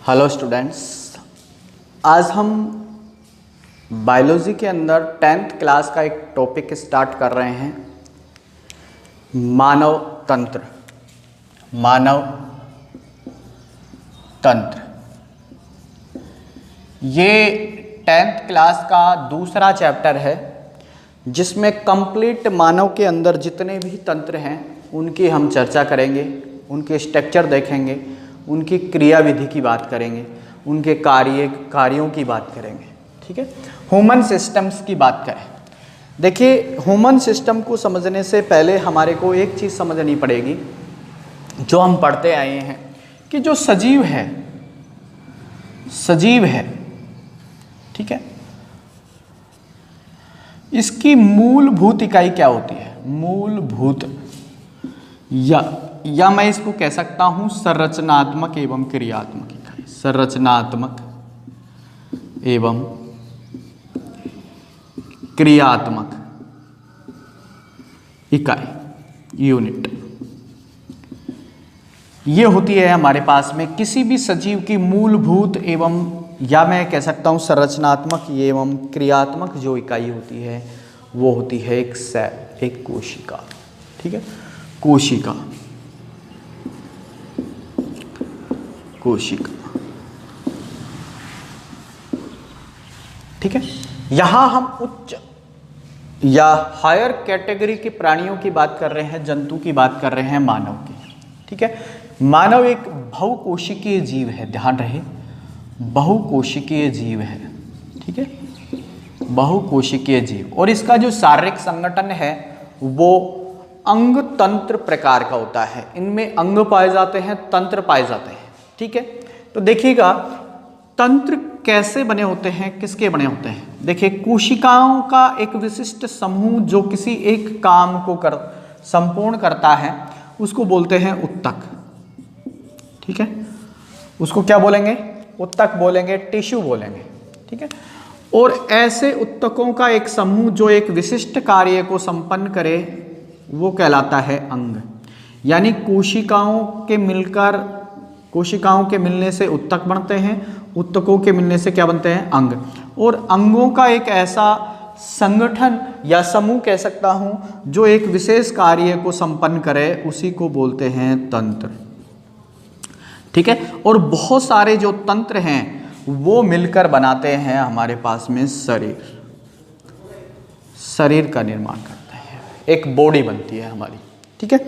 Hello students, आज हम biology के अंदर 10th क्लास का एक टॉपिक स्टार्ट कर रहे हैं, मानव तंत्र। मानव तंत्र ये 10th क्लास का दूसरा चैप्टर है, जिसमें कंप्लीट मानव के अंदर जितने भी तंत्र हैं उनकी हम चर्चा करेंगे, उनके स्ट्रक्चर देखेंगे, उनकी क्रिया विधि की बात करेंगे, उनके कार्यों की बात करेंगे। ठीक है, ह्यूमन सिस्टम्स की बात करें। देखिए, ह्यूमन सिस्टम को समझने से पहले हमारे को एक चीज़ समझनी पड़ेगी, जो हम पढ़ते आए हैं कि जो सजीव है, ठीक है, इसकी मूलभूत इकाई क्या होती है? मूलभूत या मैं इसको कह सकता हूं संरचनात्मक एवं क्रियात्मक इकाई। संरचनात्मक एवं क्रियात्मक इकाई, यूनिट, ये होती है हमारे पास में किसी भी सजीव की मूलभूत एवं, या मैं कह सकता हूं संरचनात्मक एवं क्रियात्मक जो इकाई होती है वो होती है एक सेल, एक कोशिका। ठीक है, कोशिका। ठीक है, यहां हम उच्च या हायर कैटेगरी के प्राणियों की बात कर रहे हैं, जंतु की बात कर रहे हैं, मानव की। ठीक है, मानव एक बहुकोशिकीय जीव है, ध्यान रहे, बहुकोशिकीय जीव है। ठीक है, बहुकोशिकीय जीव, और इसका जो शारीरिक संगठन है वो अंग तंत्र प्रकार का होता है। इनमें अंग पाए जाते हैं, तंत्र पाए जाते हैं। ठीक है, तो देखिएगा तंत्र कैसे बने होते हैं, किसके बने होते हैं। देखिए, कोशिकाओं का एक विशिष्ट समूह जो किसी एक काम को संपूर्ण करता है उसको बोलते हैं उत्तक। ठीक है, उसको क्या बोलेंगे? उत्तक बोलेंगे, टिश्यू बोलेंगे। ठीक है, और ऐसे उत्तकों का एक समूह जो एक विशिष्ट कार्य को संपन्न करे वो कहलाता है अंग। यानी कोशिकाओं के मिलने से उत्तक बनते हैं, उत्तकों के मिलने से क्या बनते हैं? अंग। और अंगों का एक ऐसा संगठन या समूह कह सकता हूं जो एक विशेष कार्य को संपन्न करे, उसी को बोलते हैं तंत्र। ठीक है, और बहुत सारे जो तंत्र हैं वो मिलकर बनाते हैं हमारे पास में शरीर का निर्माण करते हैं, एक बॉडी बनती है हमारी। ठीक है,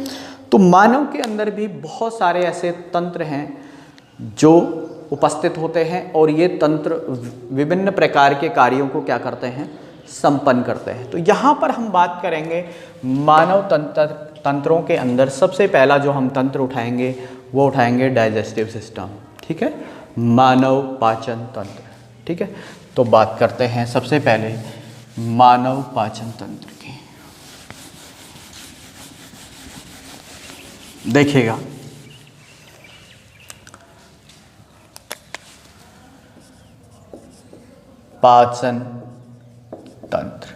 तो मानव के अंदर भी बहुत सारे ऐसे तंत्र हैं जो उपस्थित होते हैं, और ये तंत्र विभिन्न प्रकार के कार्यों को क्या करते हैं? संपन्न करते हैं। तो यहाँ पर हम बात करेंगे मानव तंत्रों के अंदर सबसे पहला जो हम तंत्र उठाएंगे वो उठाएंगे डाइजेस्टिव सिस्टम। ठीक है, मानव पाचन तंत्र। ठीक है, तो बात करते हैं सबसे पहले मानव पाचन तंत्र की। देखिएगा, पाचन तंत्र,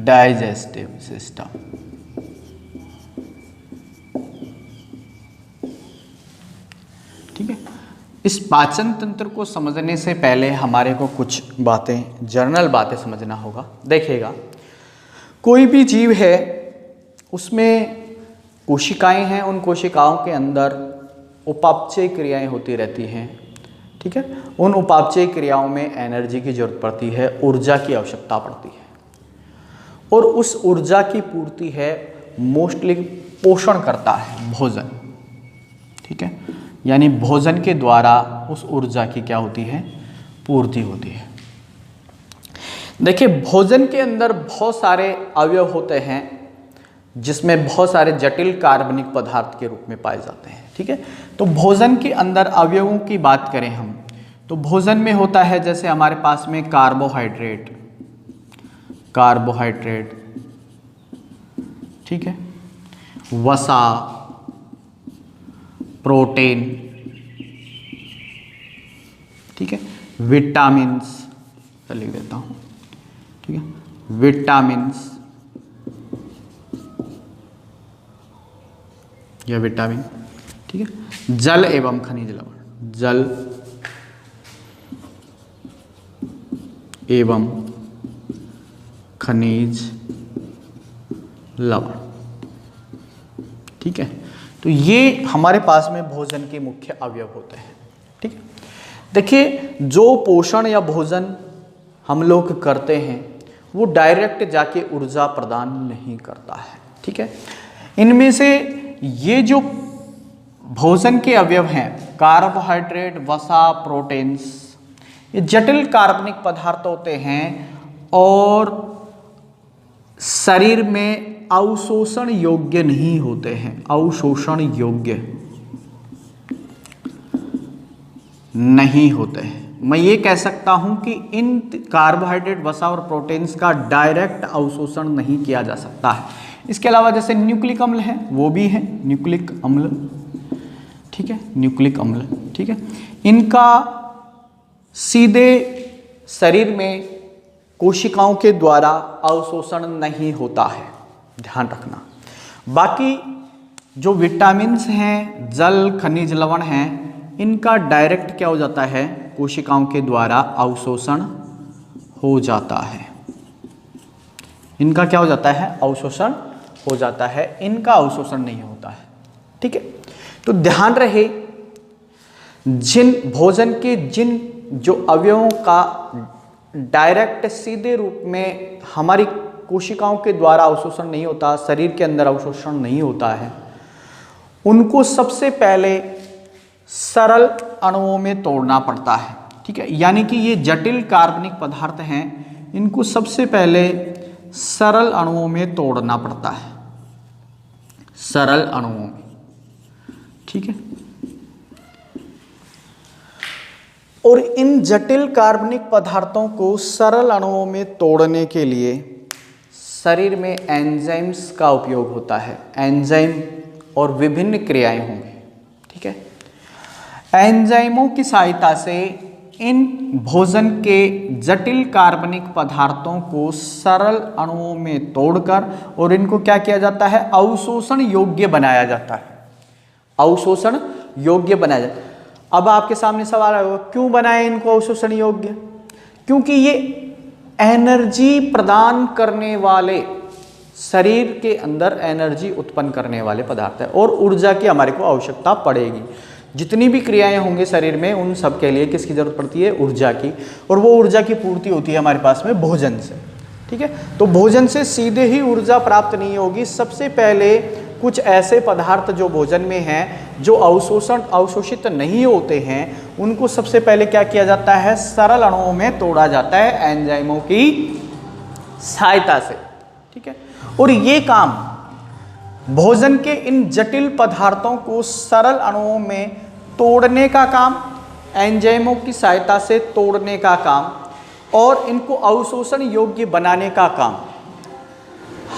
डाइजेस्टिव सिस्टम। ठीक है, इस पाचन तंत्र को समझने से पहले हमारे को कुछ बातें, जनरल बातें समझना होगा। देखिएगा, कोई भी जीव है उसमें कोशिकाएं हैं, उन कोशिकाओं के अंदर उपापचय क्रियाएं होती रहती हैं। ठीक है, उन उपापचय क्रियाओं में एनर्जी की जरूरत पड़ती है, ऊर्जा की आवश्यकता पड़ती है, और उस ऊर्जा की पूर्ति है मोस्टली पोषण करता है भोजन। ठीक है, यानी भोजन के द्वारा उस ऊर्जा की क्या होती है? पूर्ति होती है। देखिए, भोजन के अंदर बहुत सारे अवयव होते हैं जिसमें बहुत सारे जटिल कार्बनिक पदार्थ के रूप में पाए जाते हैं। ठीक है, तो भोजन के अंदर अवयवों की बात करें हम, तो भोजन में होता है जैसे हमारे पास में कार्बोहाइड्रेट, ठीक है, वसा, प्रोटीन, ठीक है, विटामिन्स, लिख देता हूँ। ठीक है, विटामिन्स, या विटामिन, ठीक है। जल एवं खनिज लवण, जल एवं खनिज लवण, ठीक है। तो ये हमारे पास में भोजन के मुख्य अवयव होते हैं, ठीक है। देखिए, जो पोषण या भोजन हम लोग करते हैं वो डायरेक्ट जाके ऊर्जा प्रदान नहीं करता है, ठीक है। इनमें से ये जो भोजन के अवयव हैं, कार्बोहाइड्रेट, वसा, प्रोटीन्स, ये जटिल कार्बनिक पदार्थ होते हैं और शरीर में अवशोषण योग्य नहीं होते हैं, अवशोषण योग्य नहीं होते हैं। मैं ये कह सकता हूं कि इन कार्बोहाइड्रेट, वसा और प्रोटीन्स का डायरेक्ट अवशोषण नहीं किया जा सकता है। इसके अलावा जैसे न्यूक्लिक अम्ल है, वो भी है न्यूक्लिक अम्ल, ठीक है, न्यूक्लिक अम्ल, ठीक है। इनका सीधे शरीर में कोशिकाओं के द्वारा अवशोषण नहीं होता है, ध्यान रखना। बाकी जो विटामिन्स हैं, जल, खनिज लवण हैं, इनका डायरेक्ट क्या हो जाता है, कोशिकाओं के द्वारा अवशोषण हो जाता है। इनका क्या हो जाता है, अवशोषण हो जाता है, इनका अवशोषण नहीं होता है, ठीक है। तो ध्यान रहे, जिन भोजन के जिन जो अवयवों का डायरेक्ट सीधे रूप में हमारी कोशिकाओं के द्वारा अवशोषण नहीं होता, शरीर के अंदर अवशोषण नहीं होता है, उनको सबसे पहले सरल अणुओं में तोड़ना पड़ता है, ठीक है। यानी कि ये जटिल कार्बनिक पदार्थ हैं, इनको सबसे पहले सरल अणुओं में तोड़ना पड़ता है, सरल अणुओं में, ठीक है। और इन जटिल कार्बनिक पदार्थों को सरल अणुओं में तोड़ने के लिए शरीर में एंजाइम्स का उपयोग होता है, एंजाइम और विभिन्न क्रियाएं होंगी, ठीक है। एंजाइमों की सहायता से इन भोजन के जटिल कार्बनिक पदार्थों को सरल अणुओं में तोड़कर और इनको क्या किया जाता है, अवशोषण योग्य बनाया जाता है, अवशोषण योग्य बनाया जाता है। अब आपके सामने सवाल आएगा, क्यों बनाए इनको अवशोषण योग्य? क्योंकि ये एनर्जी प्रदान करने वाले, शरीर के अंदर एनर्जी उत्पन्न करने वाले पदार्थ है और ऊर्जा की हमारे को आवश्यकता पड़ेगी। जितनी भी क्रियाएं होंगी शरीर में, उन सब के लिए किसकी जरूरत पड़ती है, ऊर्जा की। और वो ऊर्जा की पूर्ति होती है हमारे पास में भोजन से, ठीक है। तो भोजन से सीधे ही ऊर्जा प्राप्त नहीं होगी, सबसे पहले कुछ ऐसे पदार्थ जो भोजन में हैं, जो अवशोषित नहीं होते हैं, उनको सबसे पहले क्या किया जाता है, सरल अणुओं में तोड़ा जाता है एंजाइमों की सहायता से, ठीक है। और ये काम, भोजन के इन जटिल पदार्थों को सरल अणुओं में तोड़ने का काम, एंजाइमों की सहायता से तोड़ने का काम और इनको अवशोषण योग्य बनाने का काम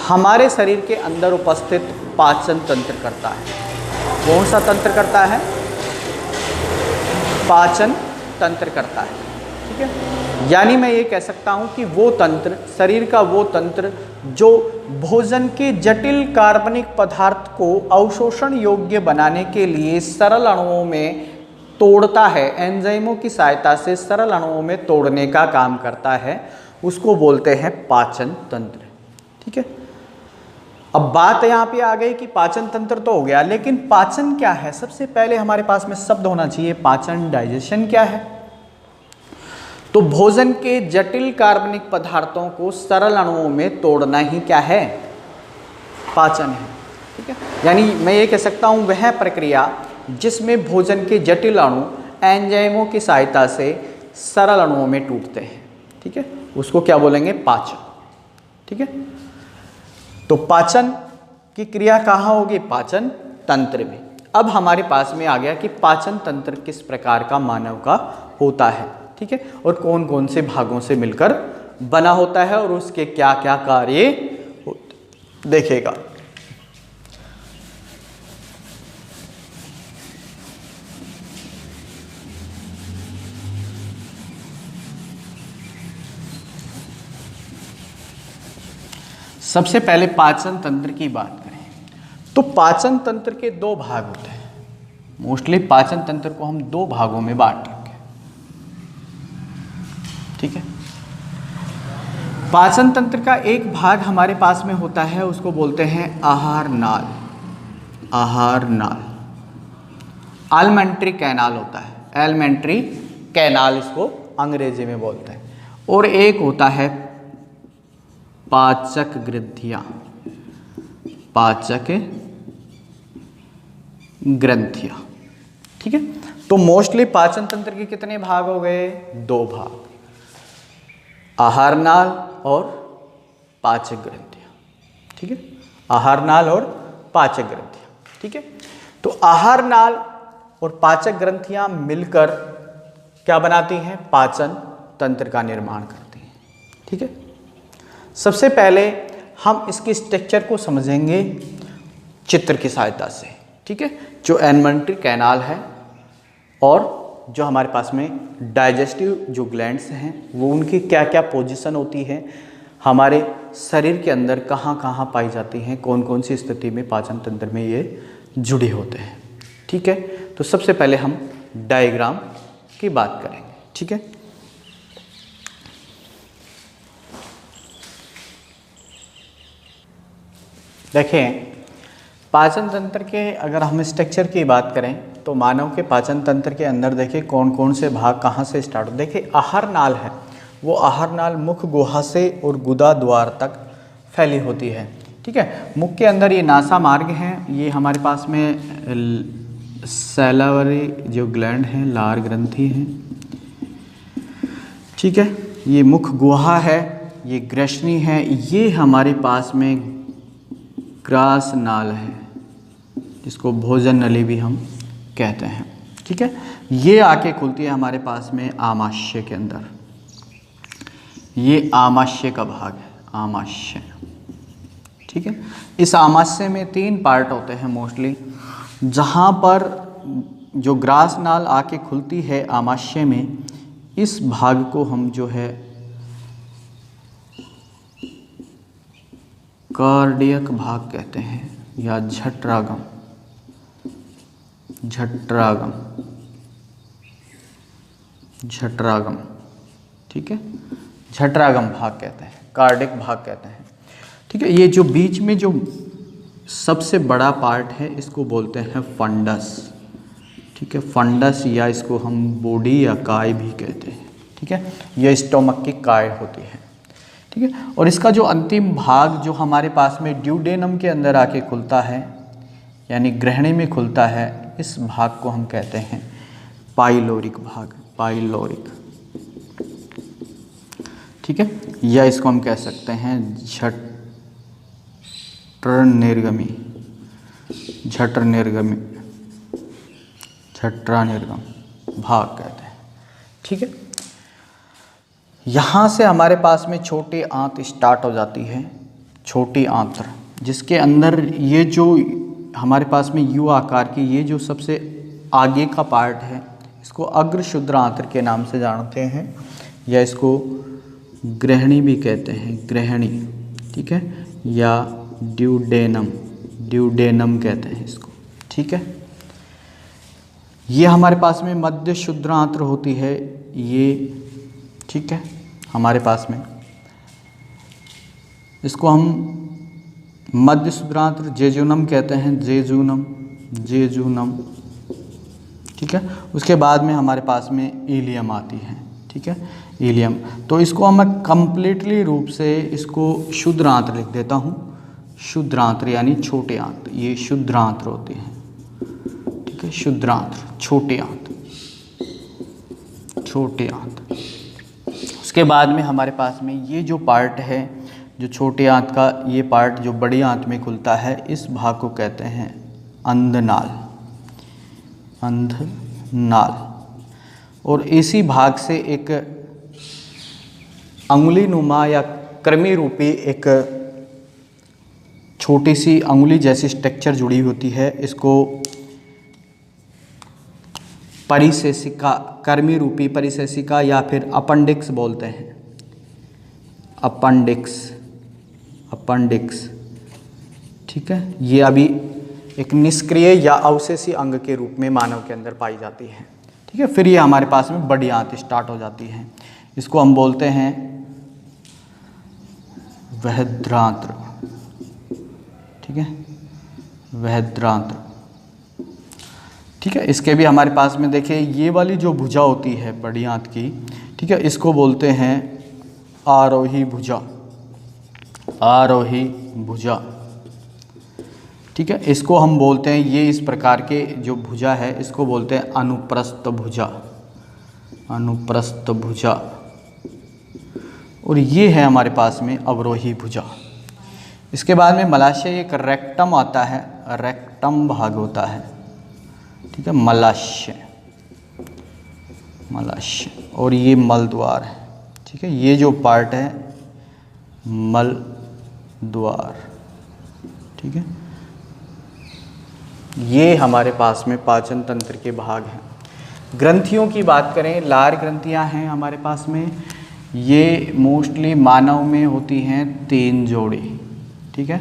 हमारे शरीर के अंदर उपस्थित पाचन तंत्र करता है। कौन सा तंत्र करता है? पाचन तंत्र करता है, ठीक है। यानी मैं ये कह सकता हूँ कि वो तंत्र, शरीर का वो तंत्र जो भोजन के जटिल कार्बनिक पदार्थ को अवशोषण योग्य बनाने के लिए सरल अणुओं में तोड़ता है, एंजाइमों की सहायता से सरल अणुओं में तोड़ने का काम करता है, उसको बोलते हैं पाचन तंत्र, ठीक है। अब बात यहाँ पे आ गई कि पाचन तंत्र तो हो गया, लेकिन पाचन क्या है? सबसे पहले हमारे पास में शब्द होना चाहिए पाचन। डाइजेशन क्या है? तो भोजन के जटिल कार्बनिक पदार्थों को सरल अणुओं में तोड़ना ही क्या है? पाचन है, ठीक है। यानी मैं ये कह सकता हूँ वह प्रक्रिया जिसमें भोजन के जटिल अणु एंजाइमों की सहायता से सरल अणुओं में टूटते हैं, ठीक है, उसको क्या बोलेंगे? पाचन, ठीक है। तो पाचन की क्रिया कहाँ होगी? पाचन तंत्र में। अब हमारे पास में आ गया कि पाचन तंत्र किस प्रकार का मानव का होता है, ठीक है, और कौन कौन से भागों से मिलकर बना होता है और उसके क्या क्या कार्य होते, देखेगा। सबसे पहले पाचन तंत्र की बात करें तो पाचन तंत्र के दो भाग होते हैं। मोस्टली पाचन तंत्र को हम दो भागों में बांटेंगे, ठीक है। पाचन तंत्र का एक भाग हमारे पास में होता है, उसको बोलते हैं आहार नाल। आहार नाल, एलिमेंट्री कैनाल होता है, एलिमेंट्री कैनाल इसको अंग्रेजी में बोलते हैं। और एक होता है पाचक ग्रंथियां, पाचक ग्रंथियां, ठीक है। तो मोस्टली पाचन तंत्र के कितने भाग हो गए? दो भाग, आहार नाल और पाचक ग्रंथियां, ठीक है। आहार नाल और पाचक ग्रंथियां, ठीक है। तो आहार नाल और पाचक ग्रंथियां मिलकर क्या बनाती हैं? पाचन तंत्र का निर्माण करती हैं, ठीक है। सबसे पहले हम इसकी स्ट्रक्चर को समझेंगे चित्र की सहायता से, ठीक है। जो एलिमेंट्री कैनाल है और जो हमारे पास में डाइजेस्टिव जो ग्लैंड्स हैं वो उनकी क्या क्या पोजीशन होती है, हमारे शरीर के अंदर कहाँ कहाँ पाई जाती हैं, कौन कौन सी स्थिति में पाचन तंत्र में ये जुड़े होते हैं, ठीक है। तो सबसे पहले हम डायग्राम की बात करेंगे, ठीक है। देखें, पाचन तंत्र के अगर हम स्ट्रक्चर की बात करें तो मानव के पाचन तंत्र के अंदर देखिए कौन कौन से भाग कहाँ से स्टार्ट। देखिए आहार नाल है, वो आहार नाल मुख गुहा से और गुदा द्वार तक फैली होती है, ठीक है। मुख के अंदर ये नासा मार्ग है, ये हमारे पास में सैलावरी जो ग्लैंड है, लार ग्रंथि है, ठीक है। ये मुख गुहा है, ये ग्रसनी है, ये हमारे पास में ग्रास नाल है जिसको भोजन नली भी हम कहते हैं, ठीक है। ये आके खुलती है हमारे पास में आमाशय के अंदर, ये आमाशय का भाग है, आमाशय, ठीक है। इस आमाशय में तीन पार्ट होते हैं मोस्टली, जहाँ पर जो ग्रास नाल आके खुलती है आमाशय में, इस भाग को हम जो है कार्डियक भाग कहते हैं या झठरागम, झठरागम, झठरागम, ठीक है। झठरागम भाग कहते हैं, कार्डिक भाग कहते हैं, ठीक है। ये जो बीच में जो सबसे बड़ा पार्ट है इसको बोलते हैं फंडस, ठीक है। फंडस या इसको हम बॉडी या काय भी कहते हैं, ठीक है। यह स्टोमक की काय होती है, ठीक है। और इसका जो अंतिम भाग जो हमारे पास में ड्यूडेनम के अंदर आके खुलता है, यानी ग्रहणी में खुलता है, इस भाग को हम कहते हैं पाइलोरिक भाग, पाइलोरिक, ठीक है। या इसको हम कह सकते हैं झठर निर्गमी, झठर निर्गमी, झठरा निर्गम भाग कहते हैं, ठीक है। यहाँ से हमारे पास में छोटी आंत स्टार्ट हो जाती है, छोटी आंत्र, जिसके अंदर ये जो हमारे पास में यू आकार की ये जो सबसे आगे का पार्ट है, इसको अग्र शुद्र आंत्र के नाम से जानते हैं, या इसको ग्रहणी भी कहते हैं, ग्रहणी, ठीक है। या ड्यूडेनम, ड्यूडेनम कहते हैं इसको, ठीक है। ये हमारे पास में मध्य शुद्र आंत्र होती है ये, ठीक है। हमारे पास में इसको हम मध्य शुद्रांत्र जेजुनम कहते हैं, जेजुनम, जेजुनम, ठीक है। उसके बाद में हमारे पास में इलियम आती है, ठीक है, इलियम। तो इसको हम कंप्लीटली रूप से इसको शुद्रांत्र लिख देता हूँ, शुद्रांत्र यानी छोटे आंत्र, ये शुद्रांत्र होते हैं, ठीक है। शुद्रांत्र, छोटे आंत्र, छोटे आंत्र। उसके बाद में हमारे पास में ये जो पार्ट है, जो छोटे आंत का ये पार्ट जो बड़ी आंत में खुलता है, इस भाग को कहते हैं अंधनाल, अंधनाल। और इसी भाग से एक अंगुली नुमा या कृमि रूपी एक छोटी सी अंगुली जैसी स्ट्रक्चर जुड़ी होती है, इसको परिसेसिका, कर्मी रूपी परिसेसिका या फिर अपेंडिक्स बोलते हैं, अपेंडिक्स, अपेंडिक्स, ठीक है। ये अभी एक निष्क्रिय या अवशेषी अंग के रूप में मानव के अंदर पाई जाती है। ठीक है, फिर ये हमारे पास में बड़ी आंत स्टार्ट हो जाती है, इसको हम बोलते हैं बृहदांत्र। ठीक है, बृहदांत्र। ठीक है, इसके भी हमारे पास में देखिए ये वाली जो भुजा होती है बड़ी आंत की, ठीक है, इसको बोलते हैं आरोही भुजा, आरोही भुजा। ठीक है, इसको हम बोलते हैं, ये इस प्रकार के जो भुजा है इसको बोलते हैं अनुप्रस्थ भुजा, अनुप्रस्थ भुजा। और ये है हमारे पास में अवरोही भुजा। इसके बाद में मलाशय एक रेक्टम आता है, रेक्टम भाग होता है। ठीक है, मलाशय, मलाशय, और ये मल द्वार है। ठीक है, ये जो पार्ट है मल द्वार। ठीक है, ये हमारे पास में पाचन तंत्र के भाग हैं। ग्रंथियों की बात करें, लार ग्रंथियां हैं हमारे पास में, ये मोस्टली मानव में होती हैं 3 जोड़ी। ठीक है,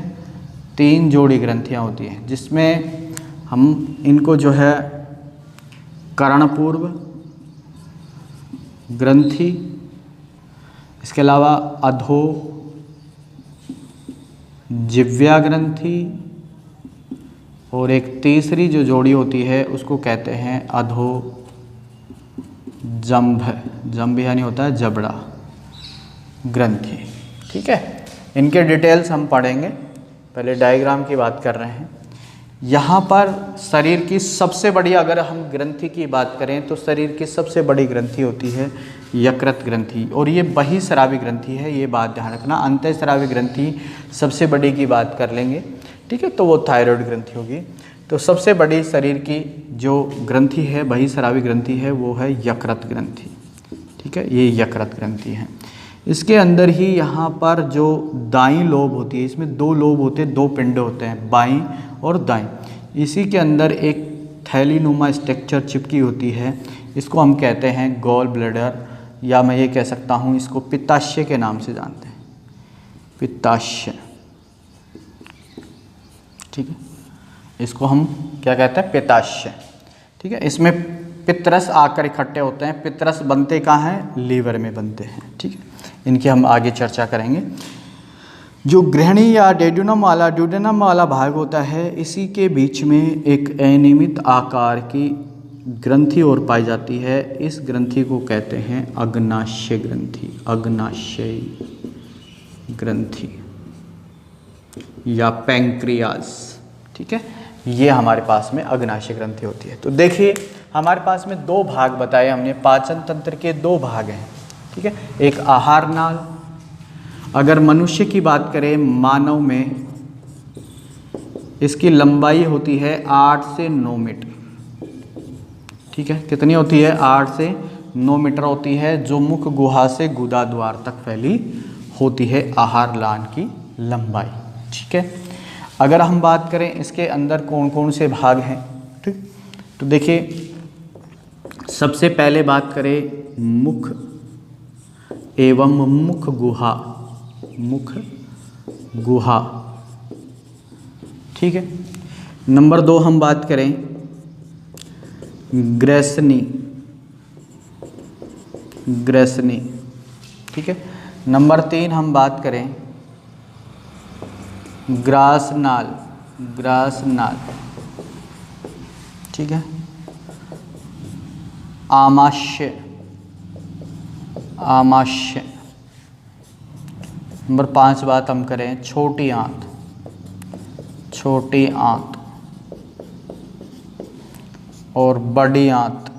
3 जोड़ी ग्रंथियां होती हैं, जिसमें हम इनको जो है कर्णपूर्व ग्रंथि, इसके अलावा अधो जिह्वा ग्रंथि, और एक तीसरी जो जोड़ी होती है उसको कहते हैं अधो जंभ, जंभ यानी होता है जबड़ा ग्रंथि। ठीक है, इनके डिटेल्स हम पढ़ेंगे, पहले डायग्राम की बात कर रहे हैं। यहाँ पर शरीर की सबसे बड़ी, अगर हम ग्रंथि की बात करें तो शरीर की सबसे बड़ी ग्रंथि होती है यकृत ग्रंथि, और ये बहिस्रावी ग्रंथि है, ये बात ध्यान रखना। अंतःस्रावी ग्रंथि सबसे बड़ी की बात कर लेंगे, ठीक है, तो वो थायराइड ग्रंथि होगी। तो सबसे बड़ी शरीर की जो ग्रंथि है, बहिस्रावी ग्रंथि है, वो है यकृत ग्रंथि। ठीक है, ये यकृत ग्रंथि है। इसके अंदर ही यहाँ पर जो दाईं लोब होती है, इसमें 2 लोब होते हैं, 2 पिंड होते हैं, बाईं और दाईं। इसी के अंदर एक थैलीनुमा स्ट्रक्चर चिपकी होती है, इसको हम कहते हैं गॉल ब्लैडर, या मैं ये कह सकता हूँ इसको पित्ताशय के नाम से जानते हैं, पित्ताशय। ठीक है, इसको हम क्या कहते हैं, पित्ताशय। ठीक है, इसमें पित्तरस आकर इकट्ठे होते हैं। पित्तरस बनते कहाँ हैं, लीवर में बनते हैं। ठीक है, इनकी हम आगे चर्चा करेंगे। जो गृहिणी या ड्यूडेनम वाला भाग होता है, इसी के बीच में एक अनियमित आकार की ग्रंथि और पाई जाती है। इस ग्रंथि को कहते हैं अग्नाशय ग्रंथि, अग्नाशय ग्रंथि या पैंक्रियाज। ठीक है, ये हमारे पास में अग्नाशय ग्रंथि होती है। तो देखिए हमारे पास में 2 भाग बताए हमने, पाचन तंत्र के 2 भाग हैं। ठीक है, एक आहार नाल, अगर मनुष्य की बात करें, मानव में इसकी लंबाई होती है 8 से 9 मीटर। ठीक है, कितनी होती है, 8 से 9 मीटर होती है, जो मुख गुहा से गुदा द्वार तक फैली होती है आहार नाल की लंबाई। ठीक है, अगर हम बात करें इसके अंदर कौन कौन से भाग हैं, ठीक, तो देखिए सबसे पहले बात करें मुख एवं मुख गुहा, मुख गुहा। ठीक है, नंबर 2 हम बात करें ग्रैसनी, ग्रैसनी। ठीक है, नंबर 3 हम बात करें ग्रासनाल, ग्रासनाल। ठीक है, आमाशय, आमाशय। नंबर 5 बात हम करें छोटी आंत, छोटी आंत, और बड़ी आंत,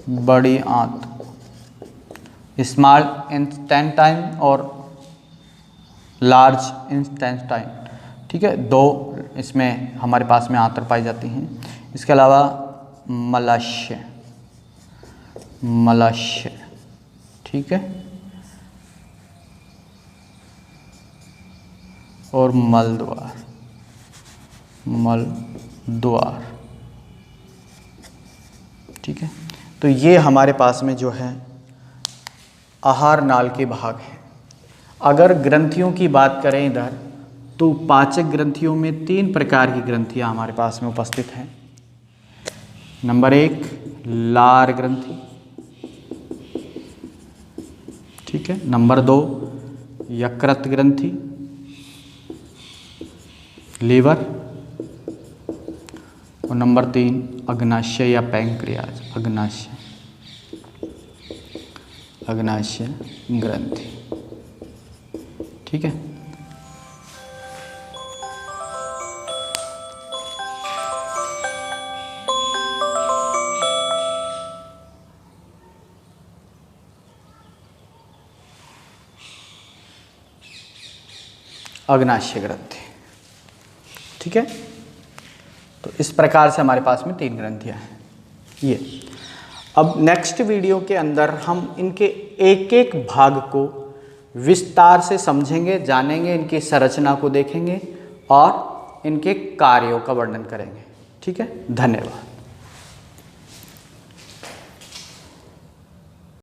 बड़ी आंत। स्मॉल इंटेस्टाइन और लार्ज इंटेस्टाइन। ठीक है, 2 इसमें हमारे पास में आंत्र पाई जाती हैं। इसके अलावा मलाशय, मलाशय। ठीक है, और मल द्वार, मल द्वार। ठीक है, तो ये हमारे पास में जो है आहार नाल के भाग हैं। अगर ग्रंथियों की बात करें इधर, तो पाचक ग्रंथियों में 3 प्रकार की ग्रंथियां हमारे पास में उपस्थित हैं। नंबर 1 लार ग्रंथि, ठीक है। नंबर 2 यकृत ग्रंथि, लीवर। और नंबर 3 अग्नाशय या पैंक्रियाज, अग्नाशय ग्रंथि, ठीक है। अग्नाशय ग्रंथि, ठीक है। तो इस प्रकार से हमारे पास में 3 ग्रंथियां हैं ये। अब नेक्स्ट वीडियो के अंदर हम इनके एक एक भाग को विस्तार से समझेंगे, जानेंगे, इनकी संरचना को देखेंगे और इनके कार्यों का वर्णन करेंगे, ठीक है। धन्यवाद।